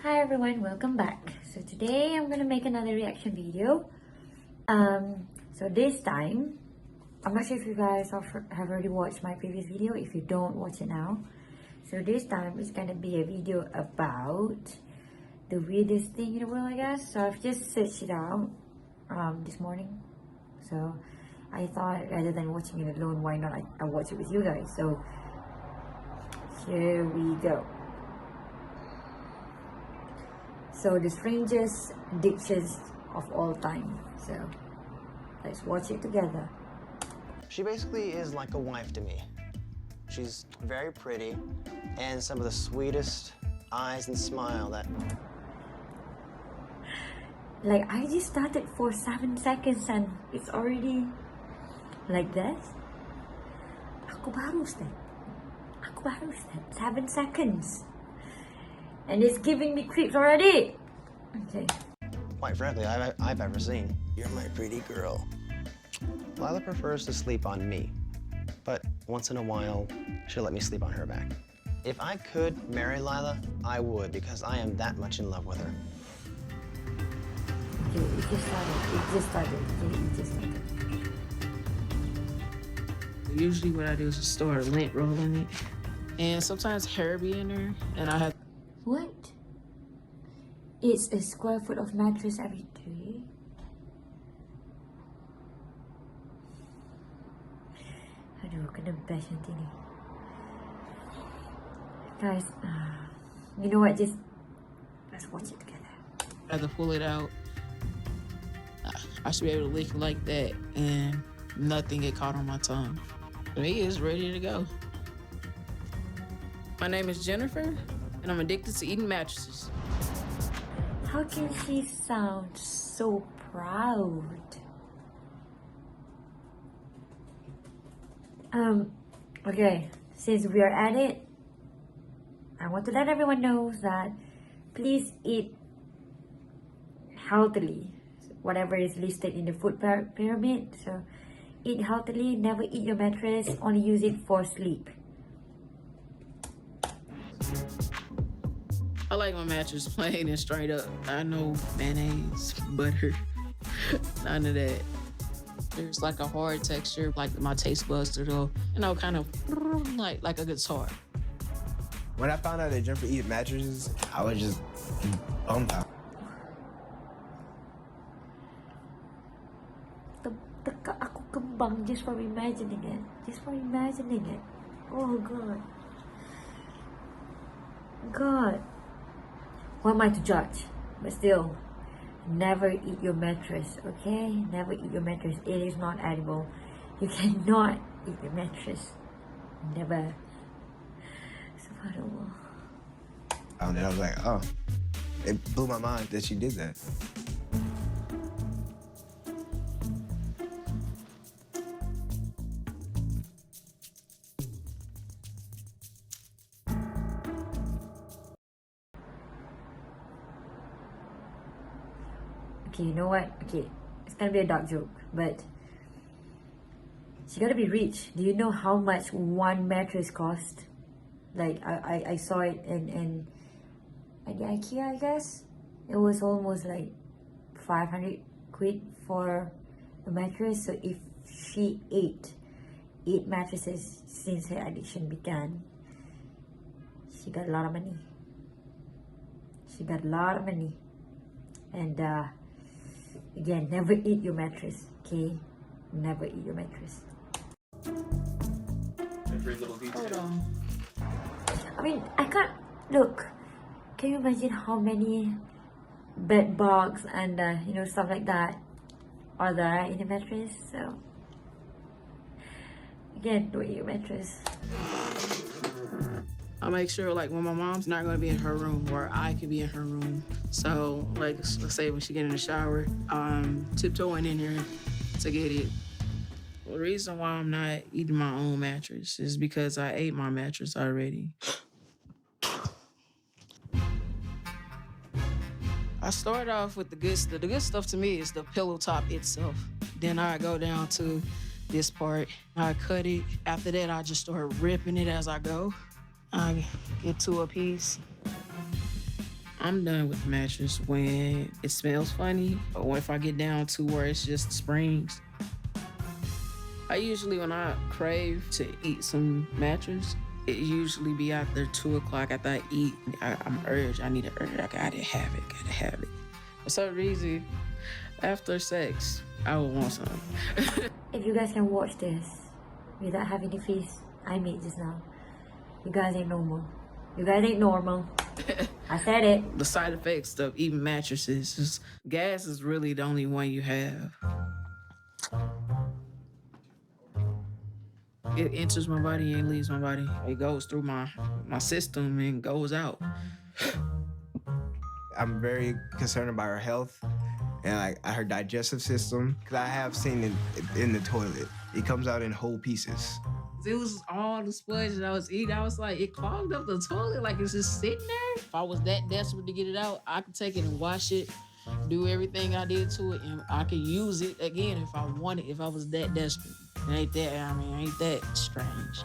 Hi everyone, welcome back. So today I'm gonna make another reaction video. So this time, I'm not sure if you guys have already watched my previous video. If you don't, watch it now. So this time it's gonna be a video about the weirdest thing in the world, I guess. So I've just searched it out this morning. So I thought rather than watching it alone, why not I watch it with you guys. So here we go. So the strangest dishes of all time. So let's watch it together. She basically is like a wife to me. She's very pretty and some of the sweetest eyes and smile that... Like, I just started for 7 seconds and it's already like this. Aku baru start. 7 seconds. And it's giving me creeps already. Okay. Quite frankly, I've ever seen. You're my pretty girl. Lila prefers to sleep on me, but once in a while, she'll let me sleep on her back. If I could marry Lila, I would, because I am that much in love with her. Okay, it just started. Usually what I do is just start lint rolling it. And sometimes hair be in there, and I have... What? It's a square foot of mattress every 3. Aduh, kena bash nanti ni. Guys, you know what? Just let's watch it together. I have to pull it out. I should be able to lick it like that, and nothing get caught on my tongue. Me is ready to go. My name is Jennifer, and I'm addicted to eating mattresses. How can she sound so proud? Okay, since we are at it, I want to let everyone know that please eat healthily, whatever is listed in the food pyramid. So eat healthily, never eat your mattress, only use it for sleep. I like my mattress plain and straight up. I know mayonnaise, butter, none of that. There's like a hard texture, like my taste buds to go, kind of like a guitar. When I found out that Jennifer eat mattresses, I was just bummed out. Aku kembang just from imagining it. Oh God. Who am I to judge? But still, never eat your mattress, okay? Never eat your mattress. It is not edible. You cannot eat your mattress. Never. Subhanallah. And I was like, oh, it blew my mind that she did that. Okay, you know what? Okay, it's gonna be a dark joke, but she gotta be rich. Do you know how much one mattress cost? Like, I saw it in at the IKEA, I guess. It was almost like 500 quid for a mattress. So if she ate 8 mattresses since her addiction began, she got a lot of money. And again, never eat your mattress, okay? Never eat your mattress. Every little detail. Hold on. I mean, I can't... Look, can you imagine how many bed bugs and, stuff like that are there in the mattress? So, again, don't eat your mattress. I make sure, like, when my mom's not gonna be in her room, or I can be in her room. So, like, let's say when she get in the shower, I'm tiptoeing in here to get it. The reason why I'm not eating my own mattress is because I ate my mattress already. I start off with the good stuff. The good stuff to me is the pillow top itself. Then I go down to this part. I cut it. After that, I just start ripping it as I go. I get 2 a piece. I'm done with the mattress when it smells funny or if I get down to where it's just the springs. I usually, when I crave to eat some mattress, it usually be after 2 o'clock after I eat. I'm urged, I need an urge, I gotta have it. For some reason, after sex, I would want some. If you guys can watch this without having the face I made just now, you guys ain't normal. You guys ain't normal. I said it. The side effects of eating mattresses is gas is really the only one you have. It enters my body and leaves my body. It goes through my system and goes out. I'm very concerned about her health and like her digestive system, because I have seen it in the toilet. It comes out in whole pieces. It was all the sponge that I was eating. I was like, it clogged up the toilet, like it's just sitting there. If I was that desperate to get it out, I could take it and wash it, do everything I did to it, and I could use it again if I wanted, if I was that desperate. Ain't that strange.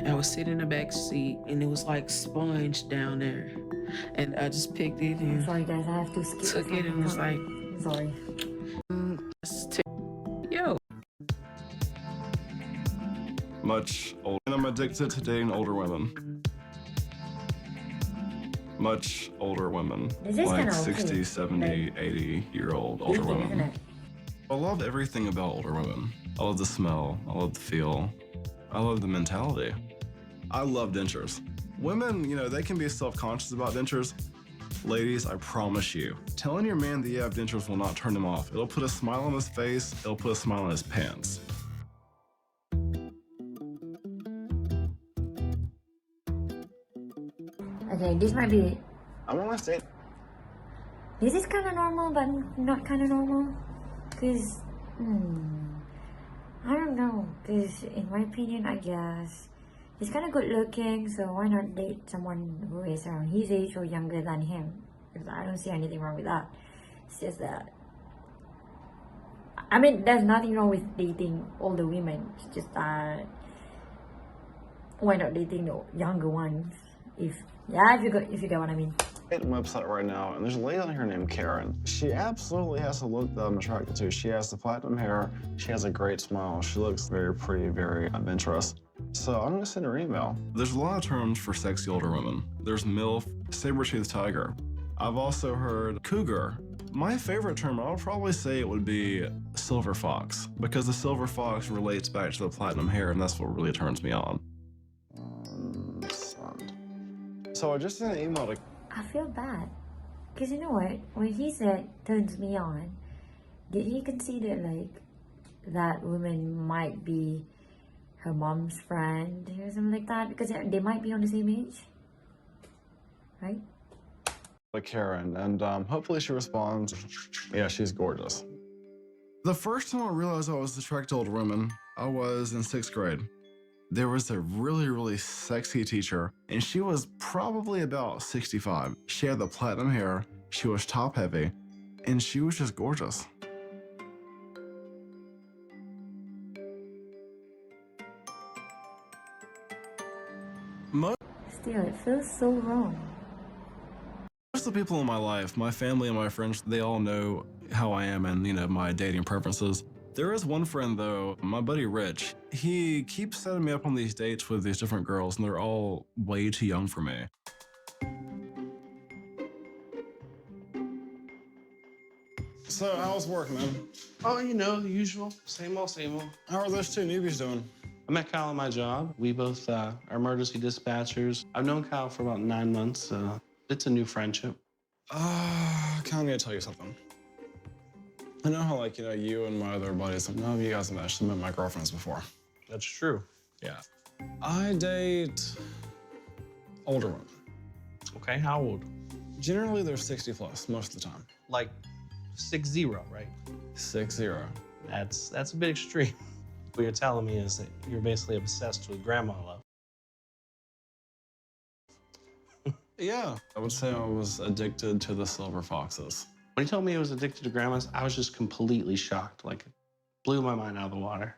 I was sitting in the back seat and it was like sponge down there. And I just picked it and Sorry guys, I have to skip. took it and was like, sorry. Yo. Much older. And I'm addicted to dating older women. Much older women. This is like kinda okay. 60, 70, Like, 80-year-old older Isn't women. it? I love everything about older women. I love the smell. I love the feel. I love the mentality. I love dentures. Women, you know, they can be self-conscious about dentures. Ladies, I promise you, telling your man that you have dentures will not turn him off. It'll put a smile on his face. It'll put a smile on his pants. Okay, this might be. I'm on my state. This is kind of normal, but not kind of normal. Cause, I don't know. Cause in my opinion, I guess he's kind of good looking. So why not date someone who is around his age or younger than him? Because I don't see anything wrong with that. It's just that. I mean, there's nothing wrong with dating older women. It's just that. Why not dating the younger ones? If you get what I mean. A website right now, and there's a lady on here named Karen. She absolutely has the look that I'm attracted to. She has the platinum hair. She has a great smile. She looks very pretty, very adventurous. So I'm gonna send her an email. There's a lot of terms for sexy older women. There's MILF, saber-toothed tiger. I've also heard cougar. My favorite term, I would probably say it would be silver fox, because the silver fox relates back to the platinum hair, and that's what really turns me on. So I just sent an email to I feel bad. Because you know what? When he said, turns me on, did he consider like that woman might be her mom's friend or something like that? Because they might be on the same age. Right? Karen, and hopefully she responds. Yeah, she's gorgeous. The first time I realized I was attracted to older women, I was in 6th grade. There was a really, really sexy teacher, and she was probably about 65. She had the platinum hair, she was top heavy, and she was just gorgeous. Still, it feels so wrong. Most of the people in my life, my family and my friends, they all know how I am and, you know, my dating preferences. There is one friend, though, my buddy Rich. He keeps setting me up on these dates with these different girls, and they're all way too young for me. So how's work, man? Oh, you know, the usual. Same old, same old. How are those two newbies doing? I met Kyle on my job. We both are emergency dispatchers. I've known Kyle for about 9 months. It's a new friendship. Kyle, I'm gonna tell you something. I know how, like, you know, you and my other buddies, none of you guys have actually met my girlfriends before. That's true. Yeah. I date older women. Okay, how old? Generally, they're 60 plus most of the time. Like 6-0, right? 6-0. That's a bit extreme. What you're telling me is that you're basically obsessed with grandma love. Yeah, I would say I was addicted to the silver foxes. When you told me I was addicted to grandmas, I was just completely shocked. Like, it blew my mind out of the water.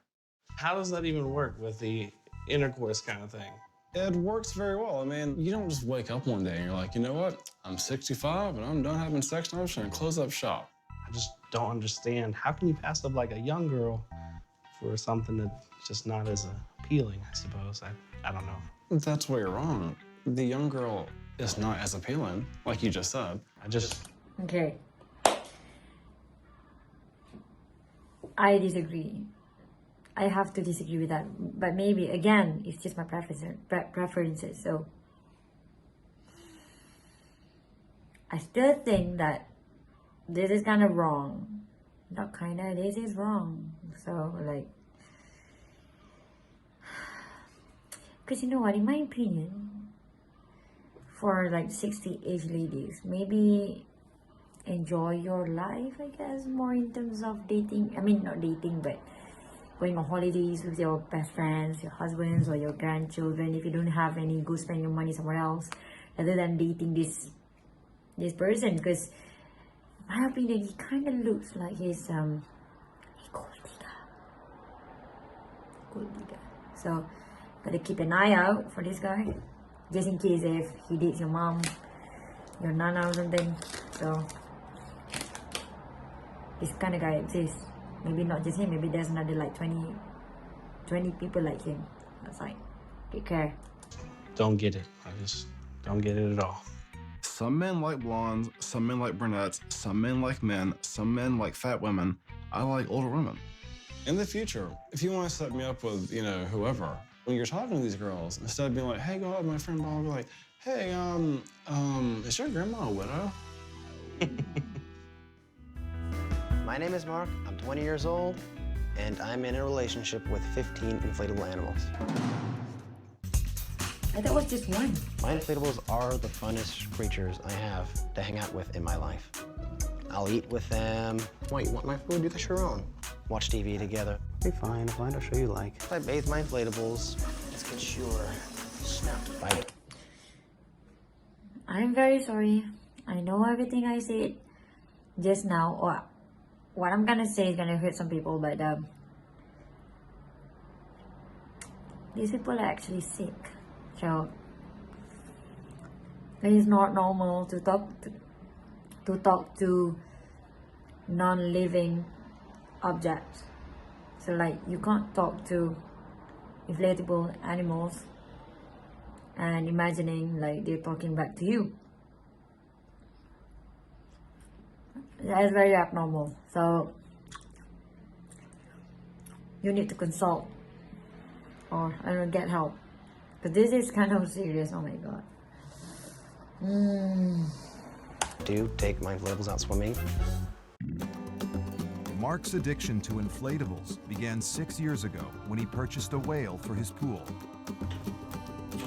How does that even work with the intercourse kind of thing? It works very well. I mean, you don't just wake up one day and you're like, you know what? I'm 65 and I'm done having sex and I'm just gonna close up shop. I just don't understand. How can you pass up like a young girl for something that's just not as appealing, I suppose? I don't know. That's where you're wrong. The young girl is not as appealing, like you just said. Okay. I disagree. I have to disagree with that. But maybe, again, it's just my preferences. So I still think that this is kind of wrong. Not kind of, this is wrong. So, like, because you know what, in my opinion, for like 60-age ladies, maybe enjoy your life, I guess, more in terms of dating. I mean, not dating, but going on holidays with your best friends, your husbands, or your grandchildren. If you don't have any, go spend your money somewhere else rather than dating this person. Because in my opinion, he kind of looks like he's a gold digger. So gotta keep an eye out for this guy, just in case if he dates your mom, your nana or something. So this kind of guy exists. Maybe not just him, maybe there's another like 20 people like him. That's like, take care. Don't get it. I just don't get it at all. Some men like blondes, some men like brunettes, some men like men, some men like fat women. I like older women. In the future, if you want to set me up with, you know, whoever, when you're talking to these girls, instead of being like, hey, go out with my friend, I'll be like, hey, is your grandma a widow? My name is Mark, I'm 20 years old, and I'm in a relationship with 15 inflatable animals. I thought it was just one. My inflatables are the funnest creatures I have to hang out with in my life. I'll eat with them. Wait, you want my food? Do this your own. Watch TV together. Be fine, I'll show you like. If I bathe my inflatables, let's get your snap bite. I'm very sorry. I know everything I said just now, or what I'm gonna say is gonna hurt some people, but these people are actually sick. So it is not normal to talk to non-living objects. So like, you can't talk to inflatable animals and imagining like they're talking back to you. That is very abnormal. So you need to consult or I don't know, get help. But this is kind of serious. Oh my god. Do take my inflatables out swimming. Mark's addiction to inflatables began 6 years ago when he purchased a whale for his pool.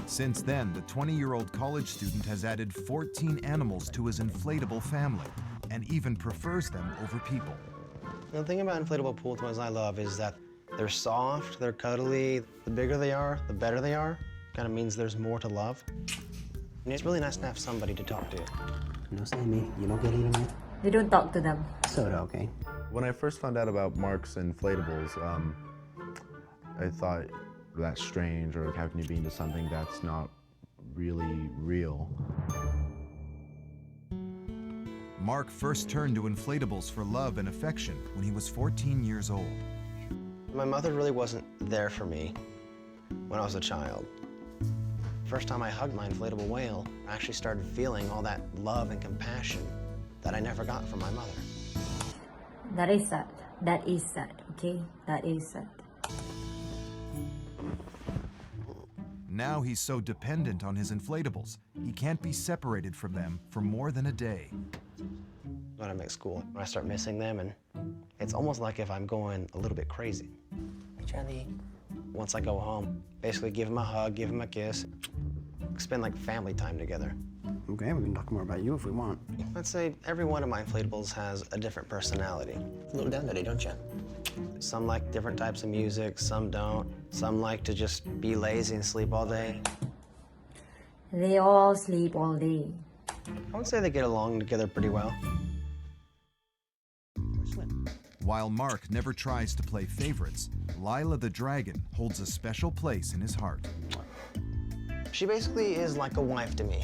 Since then, the 20-year-old college student has added 14 animals to his inflatable family and even prefers them over people. The thing about inflatable pool toys I love is that they're soft, they're cuddly. The bigger they are, the better they are. Kind of means there's more to love. And it's really nice to have somebody to talk to. No sé me, you don't get it tonight? You don't talk to them. Soda, okay. When I first found out about Mark's inflatables, I thought, that's strange, or how can you be into something that's not really real? Mark first turned to inflatables for love and affection when he was 14 years old. My mother really wasn't there for me when I was a child. First time I hugged my inflatable whale, I actually started feeling all that love and compassion that I never got from my mother. That is sad. That is sad, okay? That is sad. Now he's so dependent on his inflatables, he can't be separated from them for more than a day. When I'm at school, I start missing them, and it's almost like if I'm going a little bit crazy. Hey, Charlie. Once I go home, basically give him a hug, give him a kiss, spend like family time together. Okay, we can talk more about you if we want. I'd say every one of my inflatables has a different personality. A little down today, don't you? Some like different types of music, some don't. Some like to just be lazy and sleep all day. They all sleep all day. I would say they get along together pretty well. While Mark never tries to play favorites, Lila the dragon holds a special place in his heart. She basically is like a wife to me.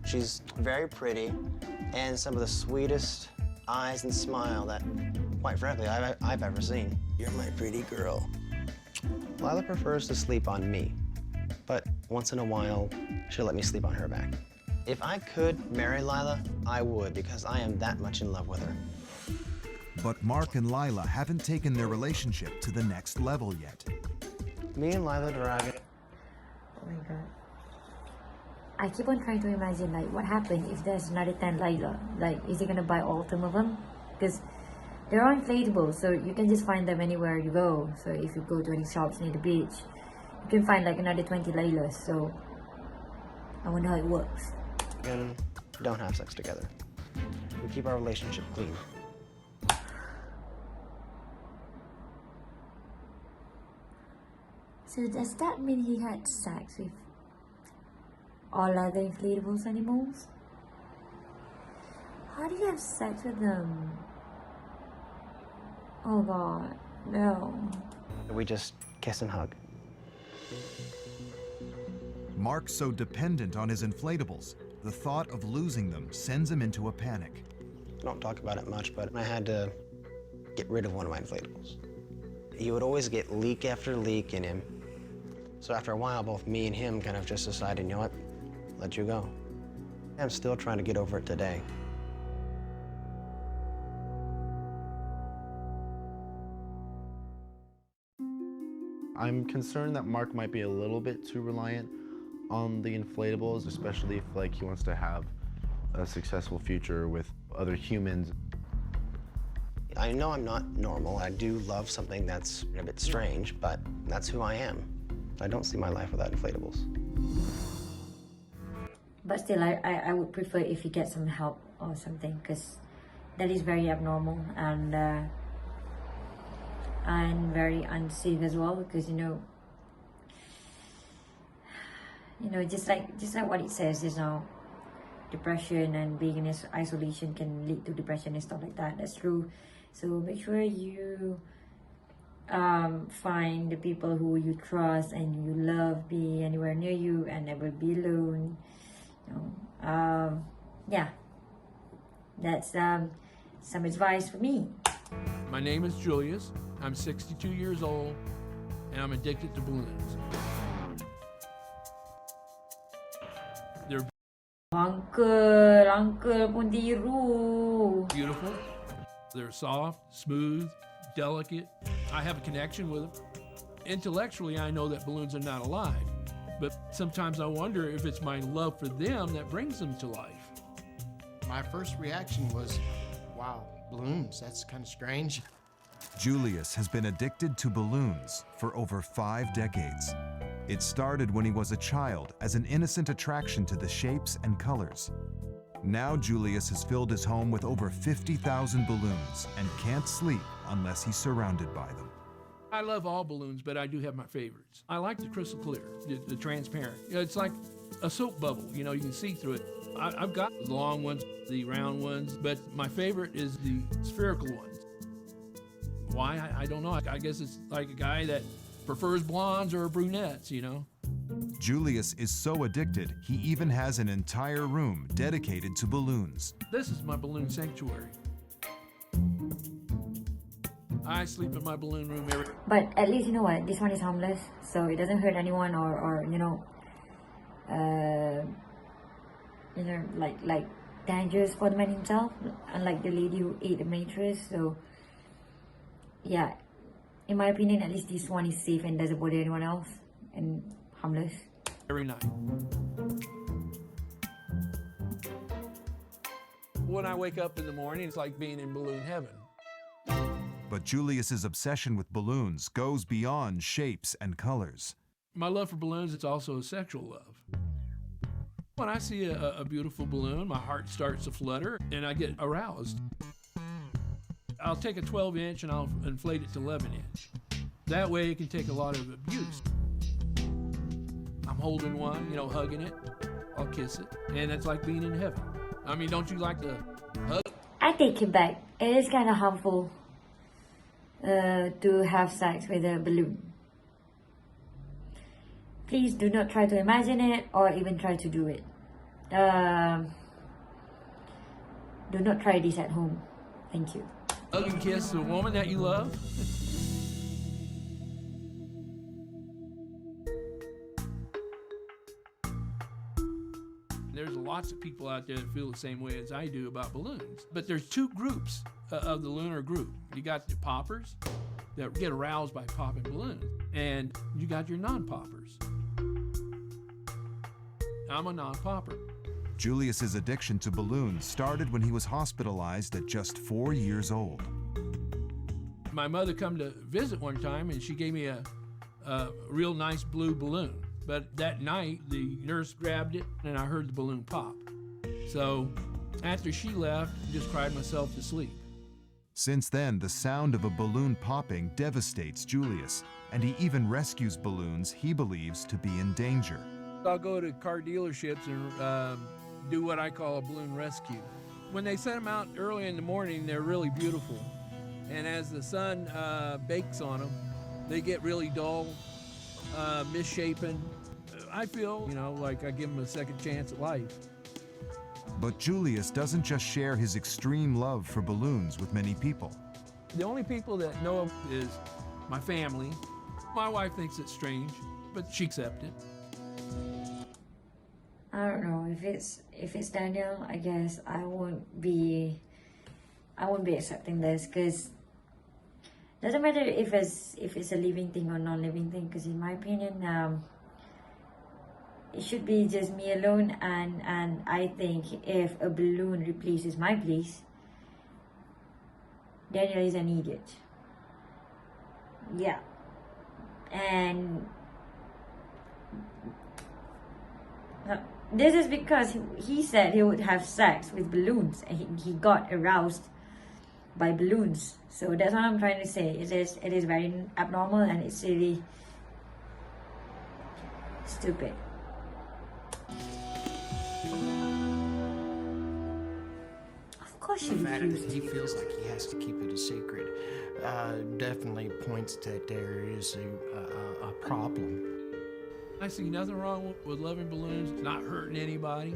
She's very pretty and some of the sweetest eyes and smile that, quite frankly, I've ever seen. You're my pretty girl. Lila prefers to sleep on me, but once in a while, she'll let me sleep on her back. If I could marry Lila, I would, because I am that much in love with her. But Mark and Lila haven't taken their relationship to the next level yet. Me and Lila Dragon. Oh my god. I keep on trying to imagine, like, what happened if there's another 10 Lila? Like, is he gonna buy all 10 of them? Because they're all inflatable, so you can just find them anywhere you go. So if you go to any shops near the beach, you can find like another 20 Lilas. So I wonder how it works. And don't have sex together. We keep our relationship clean. So does that mean he had sex with all other inflatable animals? How do you have sex with them? Oh god, no. We just kiss and hug. Mark's so dependent on his inflatables, the thought of losing them sends him into a panic. I don't talk about it much, but I had to get rid of one of my inflatables. He would always get leak after leak in him. So after a while, both me and him kind of just decided, you know what, let you go. I'm still trying to get over it today. I'm concerned that Mark might be a little bit too reliant on the inflatables, especially if like he wants to have a successful future with other humans. I know I'm not normal. I do love something that's a bit strange, but that's who I am. I don't see my life without inflatables. But still, I would prefer if you get some help or something, because that is very abnormal and very unsafe as well. Because you know, just like what it says, depression and being in isolation can lead to depression and stuff like that. That's true. So make sure you find the people who you trust and you love be anywhere near you and never be alone. Yeah, that's some advice for me. My name is Julius. I'm 62 years old and I'm addicted to balloons. They're Uncle pun tiru. beautiful. They're soft, smooth, delicate. I have a connection with them. Intellectually, I know that balloons are not alive, but sometimes I wonder if it's my love for them that brings them to life. My first reaction was, wow, balloons, that's kind of strange. Julius has been addicted to balloons for over 5 decades. It started when he was a child as an innocent attraction to the shapes and colors. Now Julius has filled his home with over 50,000 balloons and can't sleep unless he's surrounded by them. I love all balloons, but I do have my favorites. I like the crystal clear, the transparent. It's like a soap bubble, you can see through it. I've got the long ones, the round ones, but my favorite is the spherical ones. Why? I don't know. I guess it's like a guy that prefers blondes or brunettes, Julius is so addicted, he even has an entire room dedicated to balloons. This is my balloon sanctuary. I sleep in my balloon room every... But at least you know what, this one is harmless, so it doesn't hurt anyone or like dangerous for the man himself, unlike the lady who ate the mattress. So yeah, in my opinion, at least this one is safe and doesn't bother anyone else and harmless. Every night. When I wake up in the morning, it's like being in balloon heaven. But Julius's obsession with balloons goes beyond shapes and colors. My love for balloons, it's also a sexual love. When I see a beautiful balloon, my heart starts to flutter and I get aroused. I'll take a 12-inch and I'll inflate it to 11-inch. That way it can take a lot of abuse. I'm holding one, hugging it, I'll kiss it, and it's like being in heaven. I mean, don't you like to hug? I take it back. It is kind of harmful to have sex with a balloon. Please do not try to imagine it or even try to do it. Do not try this at home. Thank you. Hug and kiss the woman that you love. There's lots of people out there that feel the same way as I do about balloons. But there's two groups of the lunar group. You got the poppers that get aroused by popping balloons, and you got your non-poppers. I'm a non-popper. Julius's addiction to balloons started when he was hospitalized at just 4 years old. My mother come to visit one time, and she gave me a real nice blue balloon. But that night, the nurse grabbed it, and I heard the balloon pop. So after she left, I just cried myself to sleep. Since then, the sound of a balloon popping devastates Julius, and he even rescues balloons he believes to be in danger. I'll go to car dealerships and do what I call a balloon rescue. When they set them out early in the morning, they're really beautiful. And as the sun bakes on them, they get really dull, misshapen. I feel, like I give them a second chance at life. But Julius doesn't just share his extreme love for balloons with many people. The only people that know him is my family. My wife thinks it's strange, but she accepts it. I don't know if it's Daniel. I guess I won't be accepting this, because doesn't matter if it's a living thing or non-living thing. Because in my opinion, it should be just me alone. And I think if a balloon replaces my place, Daniel is an idiot. Yeah, and this is because he said he would have sex with balloons, and he got aroused by balloons. So that's what I'm trying to say. It is very abnormal, and it's really stupid. Of course The you fact refused. that he feels like he has to keep it a secret definitely points that there is a problem. I see nothing wrong with loving balloons. It's not hurting anybody.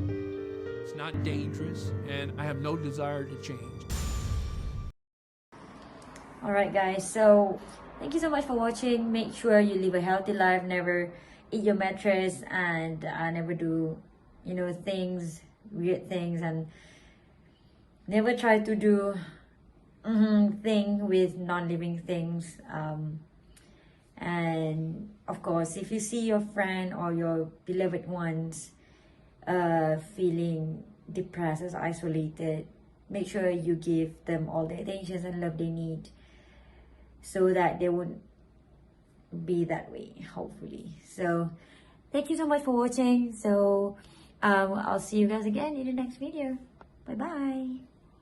It's not dangerous, and I have no desire to change. Alright guys, so thank you so much for watching. Make sure you live a healthy life. Never eat your mattress, and never do weird things, and never try to do thing with non-living things. And of course, if you see your friend or your beloved ones feeling depressed or isolated, make sure you give them all the attention and love they need, so that they won't be that way, hopefully. So thank you so much for watching. So I'll see you guys again in the next video. Bye bye.